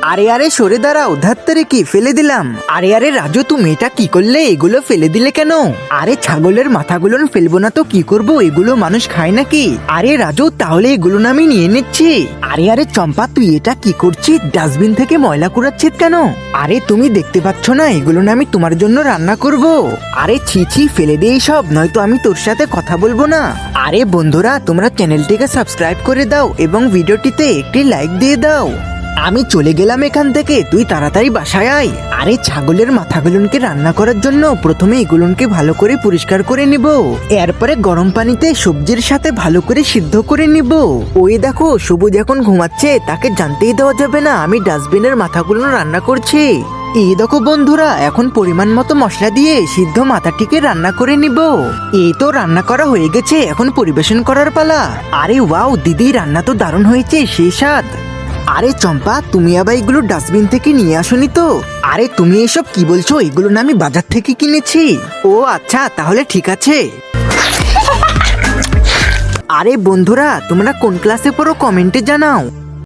আরে আরে সরে দাঁড়াও, ধাত্তারে কি ফেলে দিলাম। আরে আরে রাজু, তুমি এটা কি করলে? এগুলো ফেলে দিলে কেন? আরে ছাগলের মাথাগুলো ফেলবো না তো কি করব, এগুলো মানুষ খায় নাকি? আরে রাজু, তাহলে এগুলো না আমি নিয়ে নিচ্ছি। আরে আরে চম্পা, তুই এটা কি করছিস? ডাস্টবিন থেকে ময়লা কুড়াচ্ছিস কেন? আরে তুমি দেখতে পাচ্ছ না এগুলো না আমি তোমার জন্য রান্না করব। আরে ছি ছি, ফেলে দে সব, নয়তো আমি তোর সাথে কথা বলবো না। আরে বন্ধুরা, তোমরা চ্যানেলটিকে সাবস্ক্রাইব করে দাও এবং ভিডিওটিতে একটি লাইক দিয়ে দাও। আমি চলে গেলাম এখান থেকে, তুই তাড়াতাড়ি বাসায় আয়। আরে ছাগলের মাথাগুলোকে রান্না করার জন্য প্রথমে এগুলোকে ভালো করে পরিষ্কার করে নিব, এরপরে গরম পানিতে সবজির সাথে ভালো করে সিদ্ধ করে নিব। ওই দেখো সবুজ এখন ঘুমাচ্ছে, তাকে জানতেই দেওয়া যাবে না আমি ডাস্টবিনের মাথাগুলো রান্না করছি। এই দেখো বন্ধুরা, এখন পরিমাণ মতো মশলা দিয়ে সিদ্ধ মাথাটিকে রান্না করে নিব। এই তো রান্না করা হয়ে গেছে, এখন পরিবেশন করার পালা। আরে ওয়াও দিদি, রান্না তো দারুণ হয়েছে, সেই স্বাদ। আরে চম্পা, তুমি আবার এগুলো ডাস্টবিন থেকে নিয়ে আসোনি তো? আরে তুমি এসব কি বলছো? এগুলো না আমি বাজার থেকে কিনেছি। ও আচ্ছা, তাহলে ঠিক আছে। আরে বন্ধুরা, তোমরা কোন ক্লাসে পড়ো কমেন্টে জানাও।